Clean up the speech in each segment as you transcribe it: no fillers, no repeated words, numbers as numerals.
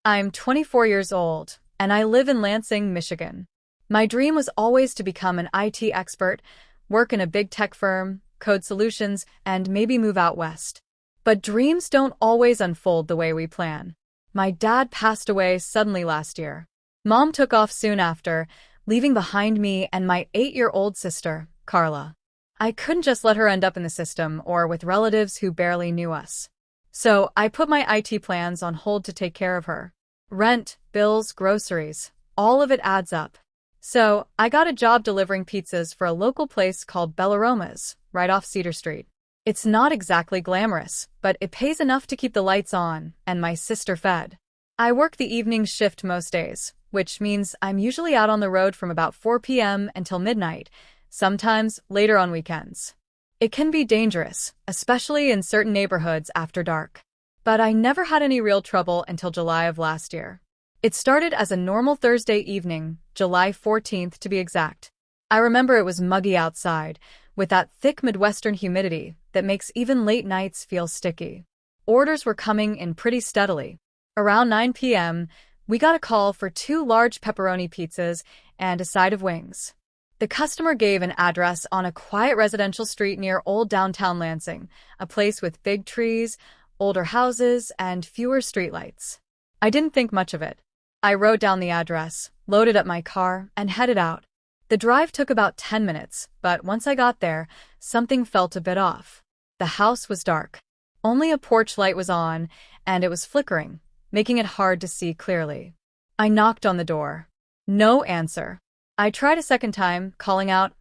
I'm 24 years old, and I live in Lansing, Michigan. My dream was always to become an IT expert, work in a big tech firm, code solutions, and maybe move out west. But dreams don't always unfold the way we plan. My dad passed away suddenly last year. Mom took off soon after, leaving behind me and my 8-year-old sister, Carla. I couldn't just let her end up in the system or with relatives who barely knew us. So I put my IT plans on hold to take care of her. Rent, bills, groceries, all of it adds up. So I got a job delivering pizzas for a local place called Bellaroma's, right off Cedar Street. It's not exactly glamorous, but it pays enough to keep the lights on and my sister fed. I work the evening shift most days, which means I'm usually out on the road from about 4 p.m. until midnight, sometimes later on weekends. It can be dangerous, especially in certain neighborhoods after dark. But I never had any real trouble until July of last year. It started as a normal Thursday evening, July 14th to be exact. I remember it was muggy outside, with that thick Midwestern humidity that makes even late nights feel sticky. Orders were coming in pretty steadily. Around 9 p.m., we got a call for 2 large pepperoni pizzas and a side of wings. The customer gave an address on a quiet residential street near old downtown Lansing, a place with big trees, older houses, and fewer streetlights. I didn't think much of it. I wrote down the address, loaded up my car, and headed out. The drive took about 10 minutes, but once I got there, something felt a bit off. The house was dark. Only a porch light was on, and it was flickering, making it hard to see clearly. I knocked on the door. No answer. I tried a second time, calling out,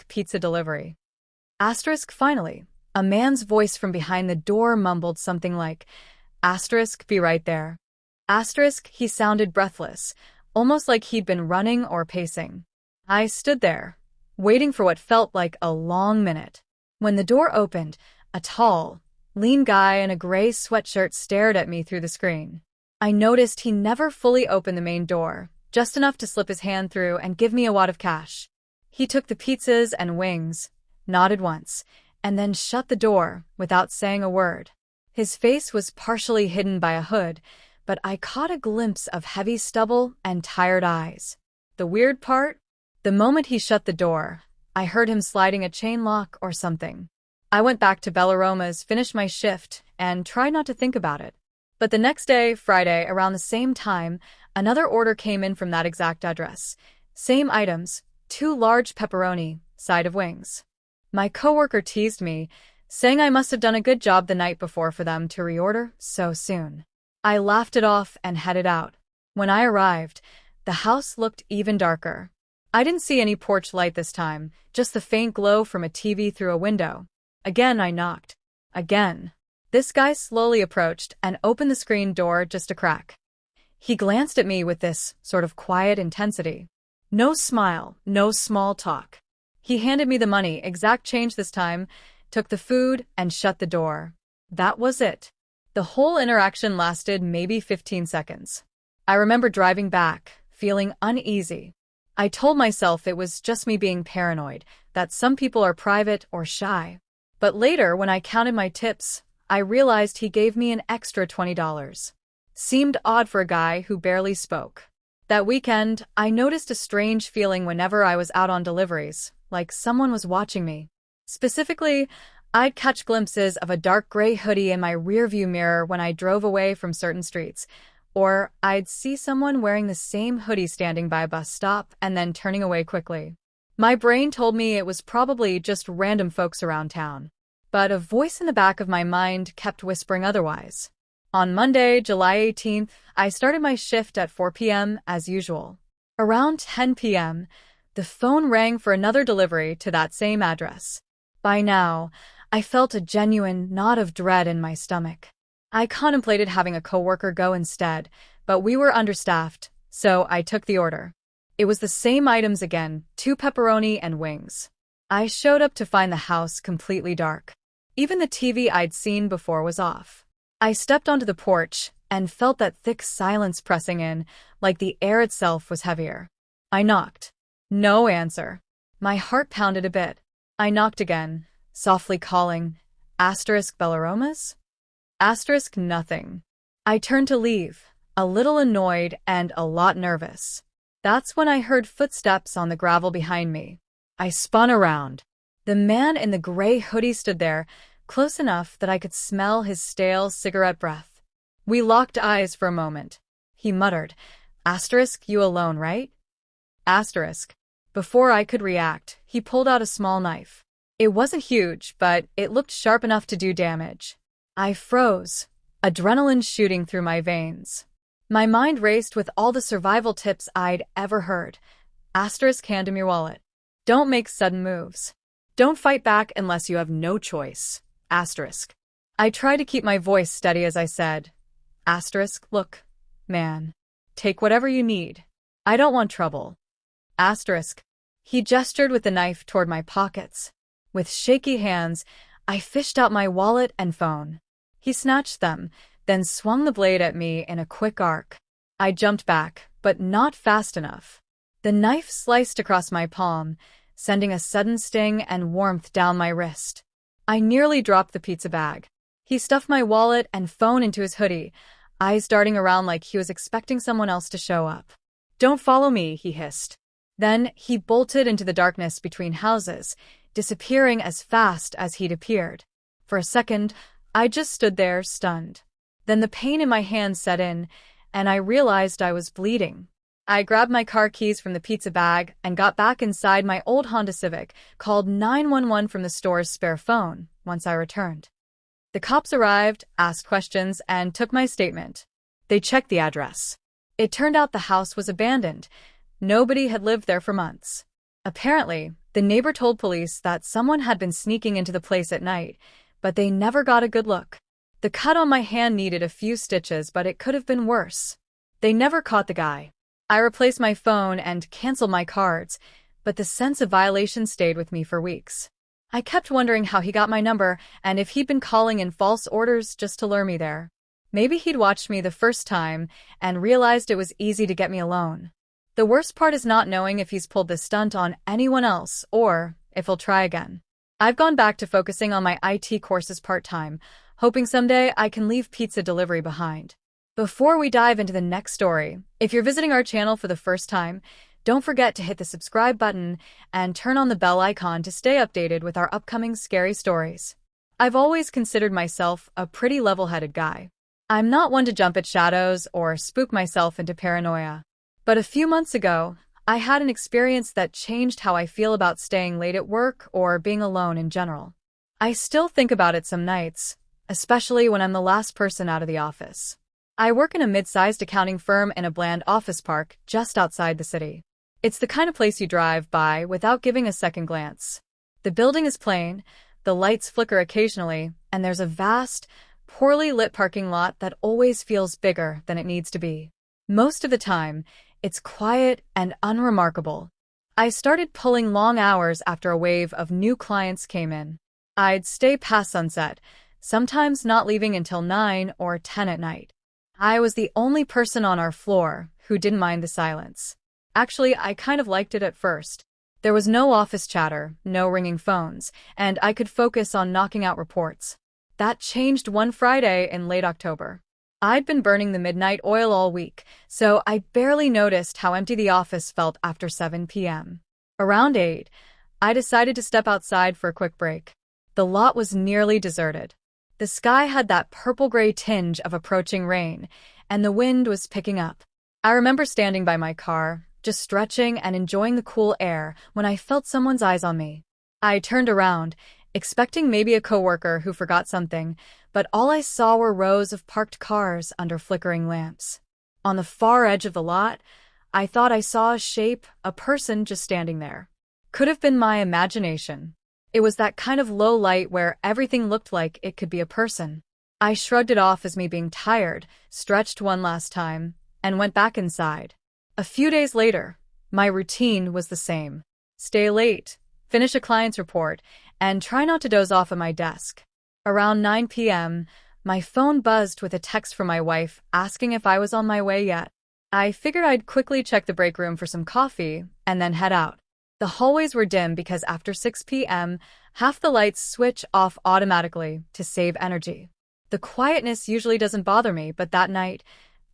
*pizza delivery. Finally, a man's voice from behind the door mumbled something like, *be right there. He sounded breathless, almost like he'd been running or pacing. I stood there, waiting for what felt like a long minute. When the door opened, a tall, lean guy in a gray sweatshirt stared at me through the screen. I noticed he never fully opened the main door, just enough to slip his hand through and give me a wad of cash. He took the pizzas and wings, nodded once, and then shut the door without saying a word. His face was partially hidden by a hood, but I caught a glimpse of heavy stubble and tired eyes. The weird part? The moment he shut the door, I heard him sliding a chain lock or something. I went back to Bellaroma's, finished my shift, and tried not to think about it. But the next day, Friday, around the same time, another order came in from that exact address. Same items, 2 large pepperoni, side of wings. My coworker teased me, saying I must have done a good job the night before for them to reorder so soon. I laughed it off and headed out. When I arrived, the house looked even darker. I didn't see any porch light this time, just the faint glow from a TV through a window. Again I knocked. Again. This guy slowly approached and opened the screen door just a crack. He glanced at me with this sort of quiet intensity. No smile, no small talk. He handed me the money, exact change this time, took the food, and shut the door. That was it. The whole interaction lasted maybe 15 seconds. I remember driving back, feeling uneasy. I told myself it was just me being paranoid, that some people are private or shy. But later, when I counted my tips, I realized he gave me an extra $20. Seemed odd for a guy who barely spoke. That weekend, I noticed a strange feeling whenever I was out on deliveries, like someone was watching me. Specifically, I'd catch glimpses of a dark gray hoodie in my rearview mirror when I drove away from certain streets, or I'd see someone wearing the same hoodie standing by a bus stop and then turning away quickly. My brain told me it was probably just random folks around town, but a voice in the back of my mind kept whispering otherwise. On Monday, July 18th, I started my shift at 4 p.m. as usual. Around 10 p.m., the phone rang for another delivery to that same address. By now, I felt a genuine knot of dread in my stomach. I contemplated having a coworker go instead, but we were understaffed, so I took the order. It was the same items again, 2 pepperoni and wings. I showed up to find the house completely dark. Even the TV I'd seen before was off. I stepped onto the porch and felt that thick silence pressing in, like the air itself was heavier. I knocked. No answer. My heart pounded a bit. I knocked again, softly calling, *Bellaroma's? Nothing. I turned to leave, a little annoyed and a lot nervous. That's when I heard footsteps on the gravel behind me. I spun around. The man in the gray hoodie stood there, close enough that I could smell his stale cigarette breath. We locked eyes for a moment. He muttered, "Asterisk, you alone, right?" Asterisk. Before I could react, he pulled out a small knife. It wasn't huge, but it looked sharp enough to do damage. I froze, adrenaline shooting through my veins. My mind raced with all the survival tips I'd ever heard. Asterisk, hand him your wallet. Don't make sudden moves. Don't fight back unless you have no choice. Asterisk. I tried to keep my voice steady as I said, Asterisk, look, man. Take whatever you need. I don't want trouble. Asterisk. He gestured with the knife toward my pockets. With shaky hands, I fished out my wallet and phone. He snatched them, then swung the blade at me in a quick arc. I jumped back, but not fast enough. The knife sliced across my palm, sending a sudden sting and warmth down my wrist. I nearly dropped the pizza bag. He stuffed my wallet and phone into his hoodie, eyes darting around like he was expecting someone else to show up. Don't follow me, he hissed. Then he bolted into the darkness between houses, disappearing as fast as he'd appeared. For a second, I just stood there, stunned. Then the pain in my hands set in, and I realized I was bleeding. I grabbed my car keys from the pizza bag and got back inside my old Honda Civic, called 911 from the store's spare phone once I returned. The cops arrived, asked questions, and took my statement. They checked the address. It turned out the house was abandoned. Nobody had lived there for months. Apparently, the neighbor told police that someone had been sneaking into the place at night, but they never got a good look. The cut on my hand needed a few stitches, but it could have been worse. They never caught the guy. I replaced my phone and canceled my cards, but the sense of violation stayed with me for weeks. I kept wondering how he got my number and if he'd been calling in false orders just to lure me there. Maybe he'd watched me the first time and realized it was easy to get me alone. The worst part is not knowing if he's pulled this stunt on anyone else or if he'll try again. I've gone back to focusing on my IT courses part-time, hoping someday I can leave pizza delivery behind. Before we dive into the next story, if you're visiting our channel for the first time, don't forget to hit the subscribe button and turn on the bell icon to stay updated with our upcoming scary stories. I've always considered myself a pretty level-headed guy. I'm not one to jump at shadows or spook myself into paranoia. But a few months ago, I had an experience that changed how I feel about staying late at work or being alone in general. I still think about it some nights, especially when I'm the last person out of the office. I work in a mid-sized accounting firm in a bland office park just outside the city. It's the kind of place you drive by without giving a second glance. The building is plain, the lights flicker occasionally, and there's a vast, poorly lit parking lot that always feels bigger than it needs to be. Most of the time, it's quiet and unremarkable. I started pulling long hours after a wave of new clients came in. I'd stay past sunset, sometimes not leaving until 9 or 10 at night. I was the only person on our floor who didn't mind the silence. Actually, I kind of liked it at first. There was no office chatter, no ringing phones, and I could focus on knocking out reports. That changed one Friday in late October. I'd been burning the midnight oil all week, so I barely noticed how empty the office felt after 7 p.m. Around 8, I decided to step outside for a quick break. The lot was nearly deserted. The sky had that purple-gray tinge of approaching rain, and the wind was picking up. I remember standing by my car, just stretching and enjoying the cool air when I felt someone's eyes on me. I turned around, expecting maybe a coworker who forgot something, but all I saw were rows of parked cars under flickering lamps. On the far edge of the lot, I thought I saw a shape, a person just standing there. Could have been my imagination. It was that kind of low light where everything looked like it could be a person. I shrugged it off as me being tired, stretched one last time, and went back inside. A few days later, my routine was the same. Stay late, finish a client's report, and try not to doze off at my desk. Around 9 p.m., my phone buzzed with a text from my wife asking if I was on my way yet. I figured I'd quickly check the break room for some coffee and then head out. The hallways were dim because after 6 p.m., half the lights switch off automatically to save energy. The quietness usually doesn't bother me, but that night,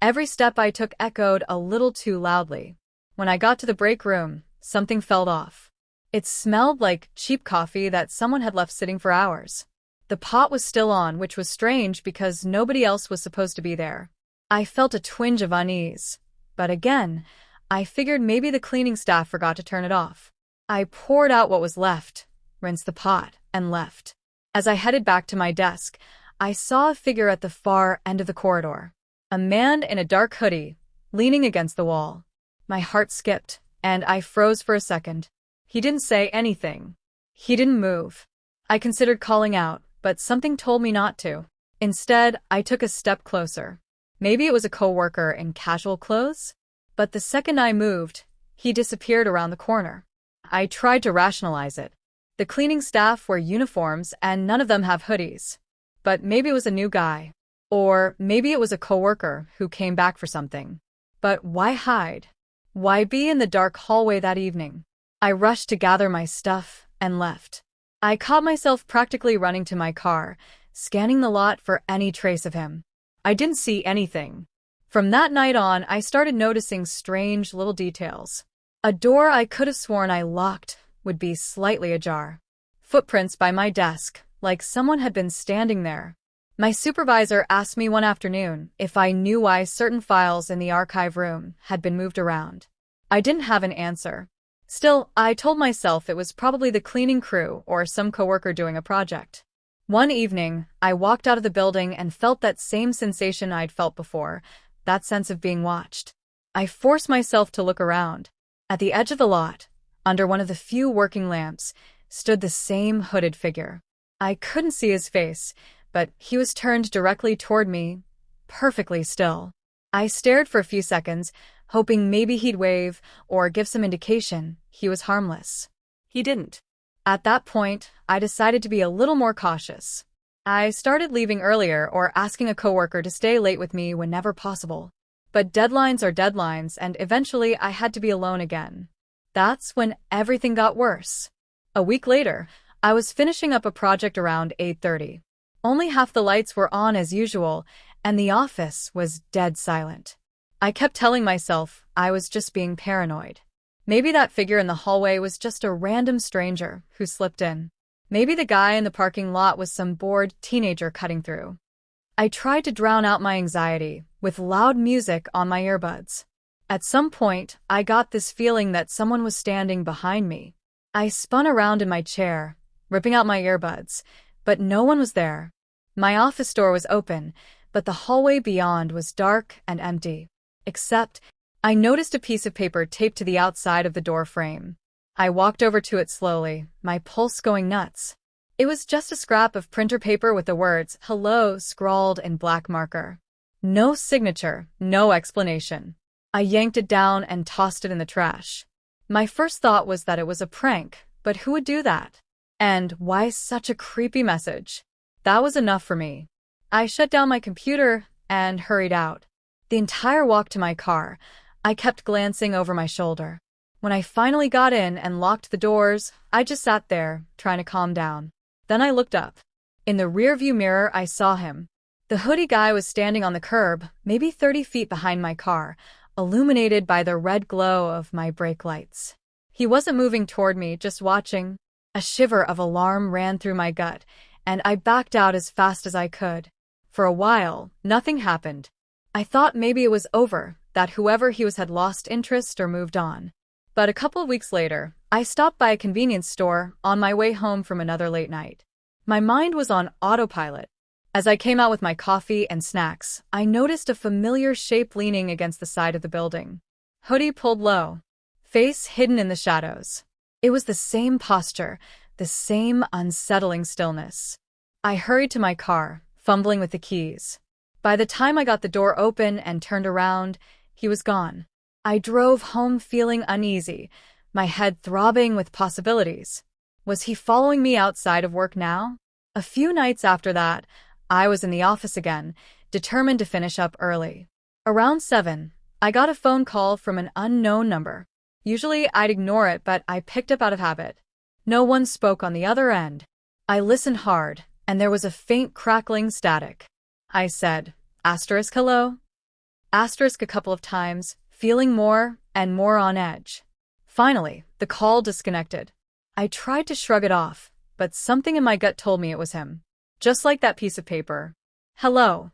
Every step I took echoed a little too loudly. When I got to the break room, something felt off. It smelled like cheap coffee that someone had left sitting for hours. The pot was still on, which was strange because nobody else was supposed to be there. I felt a twinge of unease. But again, I figured maybe the cleaning staff forgot to turn it off. I poured out what was left, rinsed the pot, and left. As I headed back to my desk, I saw a figure at the far end of the corridor. A man in a dark hoodie, leaning against the wall. My heart skipped, and I froze for a second. He didn't say anything. He didn't move. I considered calling out, but something told me not to. Instead, I took a step closer. Maybe it was a coworker in casual clothes? But the second I moved, he disappeared around the corner. I tried to rationalize it. The cleaning staff wear uniforms and none of them have hoodies. But maybe it was a new guy. Or maybe it was a coworker who came back for something. But why hide? Why be in the dark hallway that evening? I rushed to gather my stuff and left. I caught myself practically running to my car, scanning the lot for any trace of him. I didn't see anything. From that night on, I started noticing strange little details. A door I could have sworn I locked would be slightly ajar. Footprints by my desk, like someone had been standing there. My supervisor asked me one afternoon if I knew why certain files in the archive room had been moved around. I didn't have an answer. Still, I told myself it was probably the cleaning crew or some coworker doing a project. One evening, I walked out of the building and felt that same sensation I'd felt before, that sense of being watched. I forced myself to look around. At the edge of the lot, under one of the few working lamps, stood the same hooded figure. I couldn't see his face, but he was turned directly toward me, perfectly still. I stared for a few seconds, hoping maybe he'd wave or give some indication he was harmless. He didn't. At that point, I decided to be a little more cautious. I started leaving earlier or asking a coworker to stay late with me whenever possible. But deadlines are deadlines, and eventually I had to be alone again. That's when everything got worse. A week later, I was finishing up a project around 8:30. Only half the lights were on as usual, and the office was dead silent. I kept telling myself I was just being paranoid. Maybe that figure in the hallway was just a random stranger who slipped in. Maybe the guy in the parking lot was some bored teenager cutting through. I tried to drown out my anxiety with loud music on my earbuds. At some point, I got this feeling that someone was standing behind me. I spun around in my chair, ripping out my earbuds, but no one was there. My office door was open, but the hallway beyond was dark and empty. Except, I noticed a piece of paper taped to the outside of the door frame. I walked over to it slowly, my pulse going nuts. It was just a scrap of printer paper with the words, "Hello," scrawled in black marker. No signature, no explanation. I yanked it down and tossed it in the trash. My first thought was that it was a prank, but who would do that? And why such a creepy message? That was enough for me. I shut down my computer and hurried out. The entire walk to my car, I kept glancing over my shoulder. When I finally got in and locked the doors, I just sat there, trying to calm down. Then I looked up. In the rearview mirror, I saw him. The hoodie guy was standing on the curb, maybe 30 feet behind my car, illuminated by the red glow of my brake lights. He wasn't moving toward me, just watching. A shiver of alarm ran through my gut, and I backed out as fast as I could. For a while, nothing happened. I thought maybe it was over, that whoever he was had lost interest or moved on. But a couple of weeks later, I stopped by a convenience store on my way home from another late night. My mind was on autopilot. As I came out with my coffee and snacks, I noticed a familiar shape leaning against the side of the building. Hoodie pulled low, face hidden in the shadows. It was the same posture, the same unsettling stillness. I hurried to my car, fumbling with the keys. By the time I got the door open and turned around, he was gone. I drove home feeling uneasy, my head throbbing with possibilities. Was he following me outside of work now? A few nights after that, I was in the office again, determined to finish up early. Around 7, I got a phone call from an unknown number. Usually I'd ignore it, but I picked up out of habit. No one spoke on the other end. I listened hard, and there was a faint crackling static. I said, *hello?* Asterisk a couple of times, feeling more and more on edge. Finally, the call disconnected. I tried to shrug it off, but something in my gut told me it was him. Just like that piece of paper. Hello.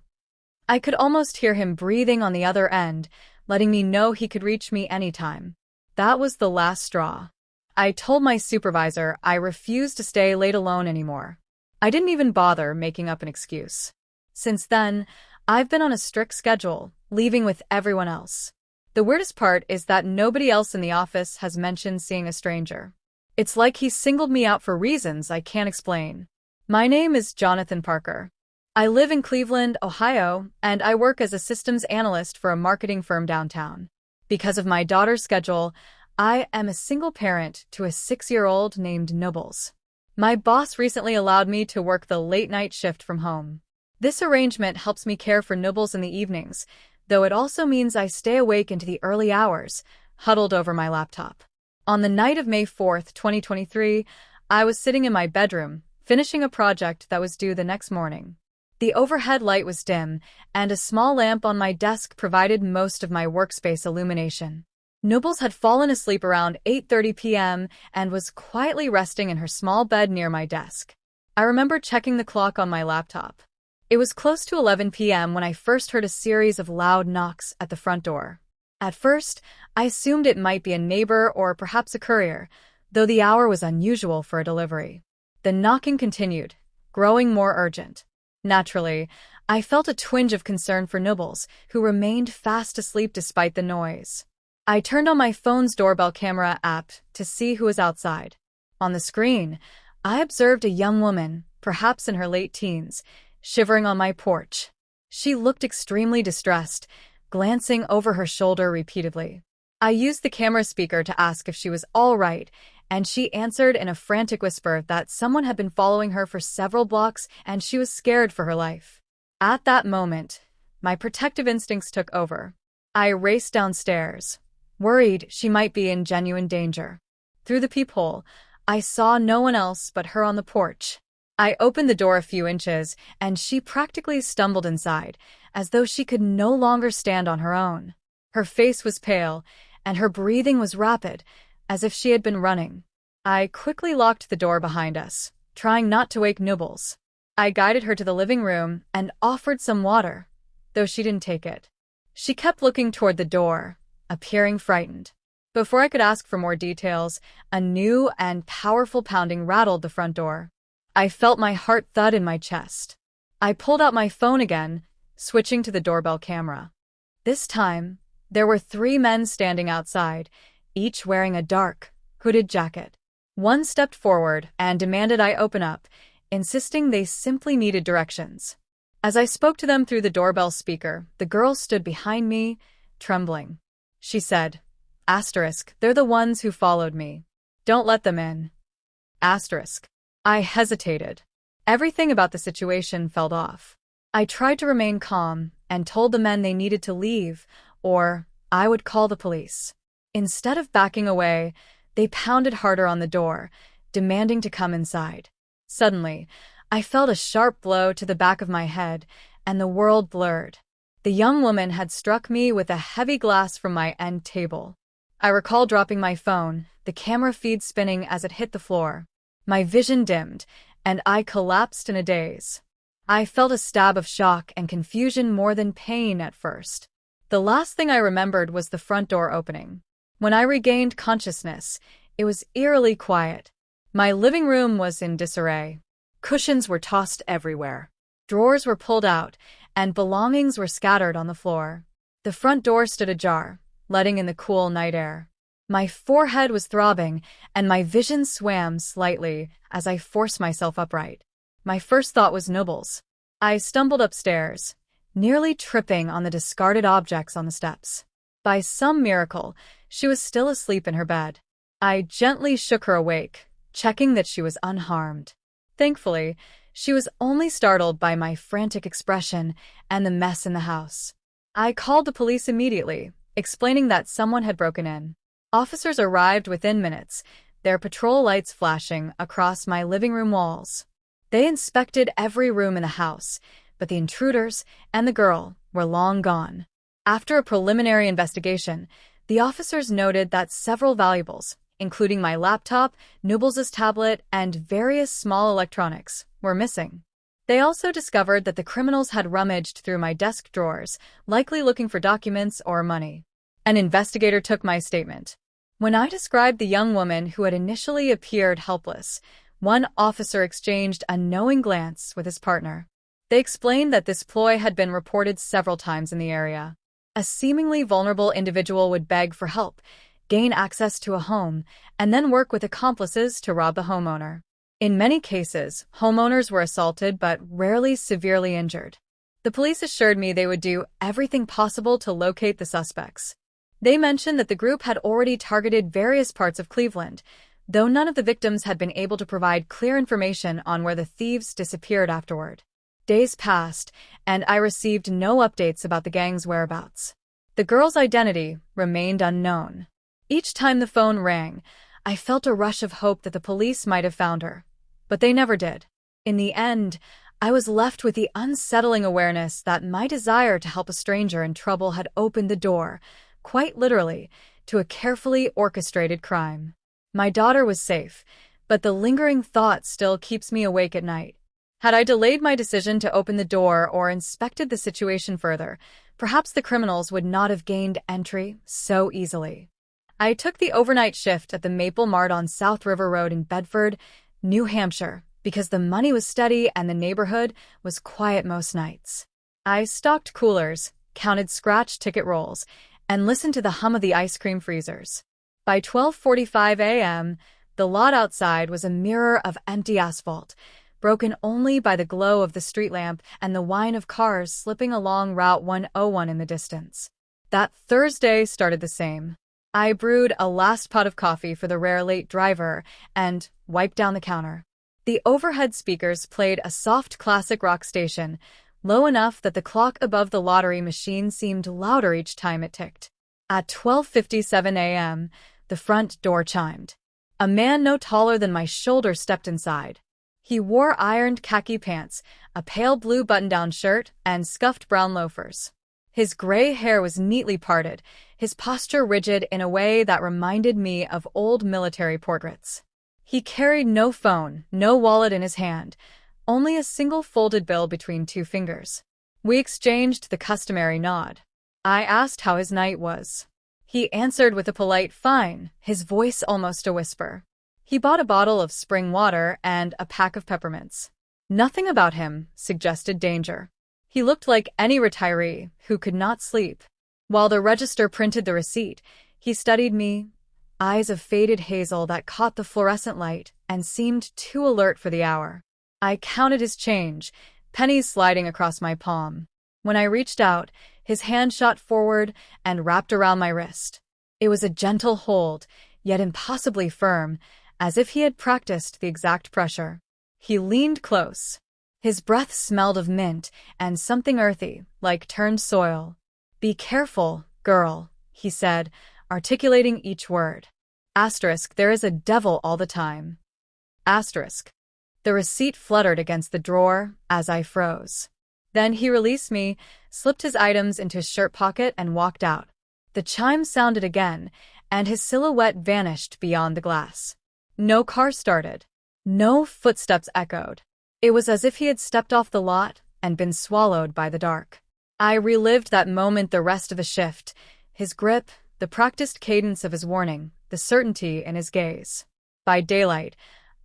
I could almost hear him breathing on the other end, letting me know he could reach me anytime. That was the last straw. I told my supervisor I refused to stay late alone anymore. I didn't even bother making up an excuse. Since then, I've been on a strict schedule, leaving with everyone else. The weirdest part is that nobody else in the office has mentioned seeing a stranger. It's like he singled me out for reasons I can't explain. My name is Jonathan Parker. I live in Cleveland, Ohio, and I work as a systems analyst for a marketing firm downtown. Because of my daughter's schedule, I am a single parent to a 6-year-old named Nubbles. My boss recently allowed me to work the late-night shift from home. This arrangement helps me care for Nubbles in the evenings, though it also means I stay awake into the early hours, huddled over my laptop. On the night of May 4th, 2023, I was sitting in my bedroom, finishing a project that was due the next morning. The overhead light was dim, and a small lamp on my desk provided most of my workspace illumination. Nubbles had fallen asleep around 8:30 p.m. and was quietly resting in her small bed near my desk. I remember checking the clock on my laptop. It was close to 11 p.m. when I first heard a series of loud knocks at the front door. At first, I assumed it might be a neighbor or perhaps a courier, though the hour was unusual for a delivery. The knocking continued, growing more urgent. Naturally, I felt a twinge of concern for Nubbles, who remained fast asleep despite the noise. I turned on my phone's doorbell camera app to see who was outside. On the screen, I observed a young woman, perhaps in her late teens, shivering on my porch. She looked extremely distressed, glancing over her shoulder repeatedly. I used the camera speaker to ask if she was all right, and she answered in a frantic whisper that someone had been following her for several blocks and she was scared for her life. At that moment, my protective instincts took over. I raced downstairs, worried she might be in genuine danger. Through the peephole, I saw no one else but her on the porch. I opened the door a few inches, and she practically stumbled inside, as though she could no longer stand on her own. Her face was pale, and her breathing was rapid, as if she had been running. I quickly locked the door behind us, trying not to wake Nubbles. I guided her to the living room and offered some water, though she didn't take it. She kept looking toward the door, appearing frightened. Before I could ask for more details, a new and powerful pounding rattled the front door. I felt my heart thud in my chest. I pulled out my phone again, switching to the doorbell camera. This time, there were 3 men standing outside, each wearing a dark, hooded jacket. One stepped forward and demanded I open up, insisting they simply needed directions. As I spoke to them through the doorbell speaker, the girl stood behind me, trembling. She said, *, they're the ones who followed me. Don't let them in. *. I hesitated. Everything about the situation felt off. I tried to remain calm and told the men they needed to leave, or I would call the police. Instead of backing away, they pounded harder on the door, demanding to come inside. Suddenly, I felt a sharp blow to the back of my head, and the world blurred. The young woman had struck me with a heavy glass from my end table. I recall dropping my phone, the camera feed spinning as it hit the floor. My vision dimmed, and I collapsed in a daze. I felt a stab of shock and confusion more than pain at first. The last thing I remembered was the front door opening. When I regained consciousness, it was eerily quiet. My living room was in disarray. Cushions were tossed everywhere. Drawers were pulled out, and belongings were scattered on the floor. The front door stood ajar, letting in the cool night air. My forehead was throbbing, and my vision swam slightly as I forced myself upright. My first thought was Nubbles. I stumbled upstairs, nearly tripping on the discarded objects on the steps. By some miracle, she was still asleep in her bed. I gently shook her awake, checking that she was unharmed. Thankfully, she was only startled by my frantic expression and the mess in the house. I called the police immediately, explaining that someone had broken in. Officers arrived within minutes, their patrol lights flashing across my living room walls. They inspected every room in the house, but the intruders and the girl were long gone. After a preliminary investigation, the officers noted that several valuables, including my laptop, Nubbles' tablet, and various small electronics, were missing. They also discovered that the criminals had rummaged through my desk drawers, likely looking for documents or money. An investigator took my statement. When I described the young woman who had initially appeared helpless, one officer exchanged a knowing glance with his partner. They explained that this ploy had been reported several times in the area. A seemingly vulnerable individual would beg for help, gain access to a home, and then work with accomplices to rob the homeowner. In many cases, homeowners were assaulted but rarely severely injured. The police assured me they would do everything possible to locate the suspects. They mentioned that the group had already targeted various parts of Cleveland, though none of the victims had been able to provide clear information on where the thieves disappeared afterward. Days passed, and I received no updates about the gang's whereabouts. The girl's identity remained unknown. Each time the phone rang, I felt a rush of hope that the police might have found her, but they never did. In the end, I was left with the unsettling awareness that my desire to help a stranger in trouble had opened the door, quite literally, to a carefully orchestrated crime. My daughter was safe, but the lingering thought still keeps me awake at night. Had I delayed my decision to open the door or inspected the situation further, perhaps the criminals would not have gained entry so easily. I took the overnight shift at the Maple Mart on South River Road in Bedford, New Hampshire, because the money was steady and the neighborhood was quiet most nights. I stocked coolers, counted scratch ticket rolls, and listened to the hum of the ice cream freezers. By 12:45 a.m., the lot outside was a mirror of empty asphalt, broken only by the glow of the street lamp and the whine of cars slipping along Route 101 in the distance. That Thursday started the same. I brewed a last pot of coffee for the rare late driver and wiped down the counter. The overhead speakers played a soft classic rock station, low enough that the clock above the lottery machine seemed louder each time it ticked. At 12:57 a.m., the front door chimed. A man no taller than my shoulder stepped inside. He wore ironed khaki pants, a pale blue button-down shirt, and scuffed brown loafers. His gray hair was neatly parted, his posture rigid in a way that reminded me of old military portraits. He carried no phone, no wallet in his hand, only a single folded bill between two fingers. We exchanged the customary nod. I asked how his night was. He answered with a polite "fine," his voice almost a whisper. He bought a bottle of spring water and a pack of peppermints. Nothing about him suggested danger. He looked like any retiree who could not sleep. While the register printed the receipt, he studied me, eyes of faded hazel that caught the fluorescent light and seemed too alert for the hour. I counted his change, pennies sliding across my palm. When I reached out, his hand shot forward and wrapped around my wrist. It was a gentle hold, yet impossibly firm, as if he had practiced the exact pressure. He leaned close. His breath smelled of mint and something earthy, like turned soil. "Be careful, girl," he said, articulating each word. Asterisk, there is a devil all the time. Asterisk. The receipt fluttered against the drawer as I froze. Then he released me, slipped his items into his shirt pocket, and walked out. The chime sounded again, and his silhouette vanished beyond the glass. No car started. No footsteps echoed. It was as if he had stepped off the lot and been swallowed by the dark. I relived that moment the rest of the shift, his grip, the practiced cadence of his warning, the certainty in his gaze. By daylight,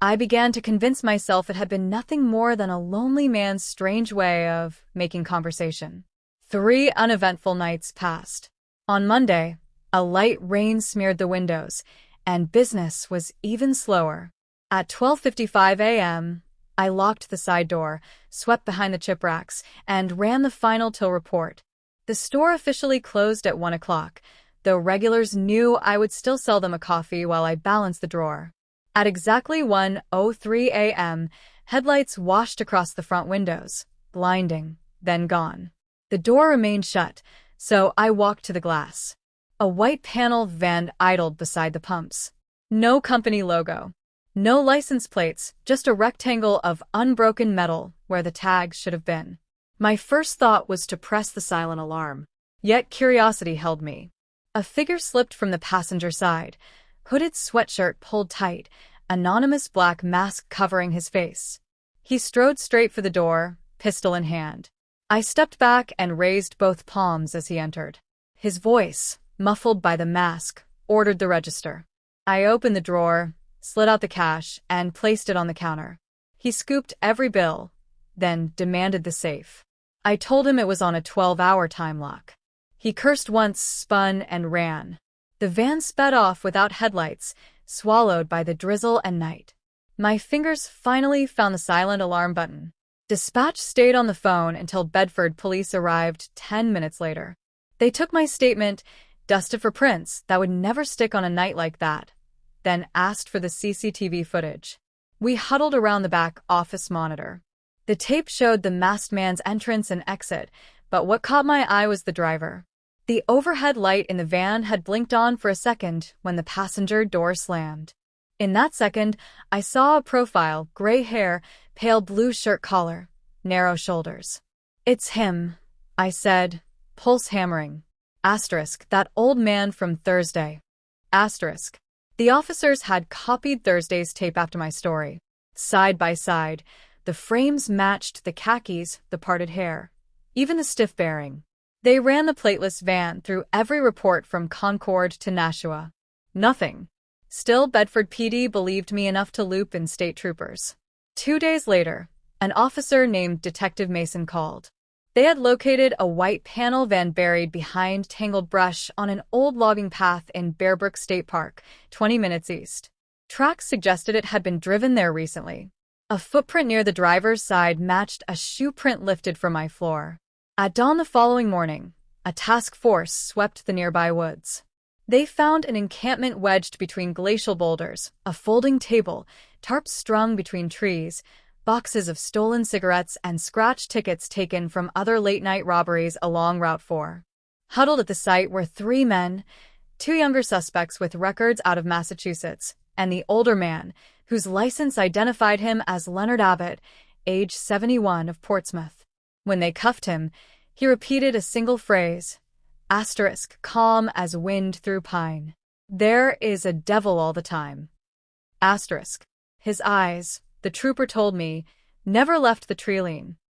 I began to convince myself it had been nothing more than a lonely man's strange way of making conversation. 3 uneventful nights passed. On Monday, a light rain smeared the windows, and business was even slower. At 12:55 a.m., I locked the side door, swept behind the chip racks, and ran the final till report. The store officially closed at 1 o'clock, though regulars knew I would still sell them a coffee while I balanced the drawer. At exactly 1:03 a.m., headlights washed across the front windows, blinding, then gone. The door remained shut, so I walked to the glass. A white panel van idled beside the pumps. No company logo. No license plates, just a rectangle of unbroken metal where the tags should have been. My first thought was to press the silent alarm. Yet curiosity held me. A figure slipped from the passenger side, hooded sweatshirt pulled tight, anonymous black mask covering his face. He strode straight for the door, pistol in hand. I stepped back and raised both palms as he entered. His voice, muffled by the mask, ordered the register. I opened the drawer, slid out the cash, and placed it on the counter. He scooped every bill, then demanded the safe. I told him it was on a 12-hour time lock. He cursed once, spun, and ran. The van sped off without headlights, swallowed by the drizzle and night. My fingers finally found the silent alarm button. Dispatch stayed on the phone until Bedford police arrived 10 minutes later. They took my statement, dusted for prints that would never stick on a night like that, then asked for the CCTV footage. We huddled around the back office monitor. The tape showed the masked man's entrance and exit, but what caught my eye was the driver. The overhead light in the van had blinked on for a second when the passenger door slammed. In that second, I saw a profile, gray hair, pale blue shirt collar, narrow shoulders. "It's him," I said, pulse hammering. Asterisk, that old man from Thursday. Asterisk. The officers had copied Thursday's tape after my story. Side by side, the frames matched the khakis, the parted hair, even the stiff bearing. They ran the plateless van through every report from Concord to Nashua. Nothing. Still, Bedford PD believed me enough to loop in state troopers. 2 days later, an officer named Detective Mason called. They had located a white panel van buried behind tangled brush on an old logging path in Bear Brook State Park, 20 minutes east. Tracks suggested it had been driven there recently. A footprint near the driver's side matched a shoe print lifted from my floor. At dawn the following morning, a task force swept the nearby woods. They found an encampment wedged between glacial boulders, a folding table, tarps strung between trees, boxes of stolen cigarettes and scratch tickets taken from other late-night robberies along Route 4. Huddled at the site were 3 men, 2 younger suspects with records out of Massachusetts, and the older man, whose license identified him as Leonard Abbott, age 71 of Portsmouth. When they cuffed him, he repeated a single phrase, asterisk, calm as wind through pine. "There is a devil all the time." Asterisk. His eyes, the trooper told me, never left the tree line.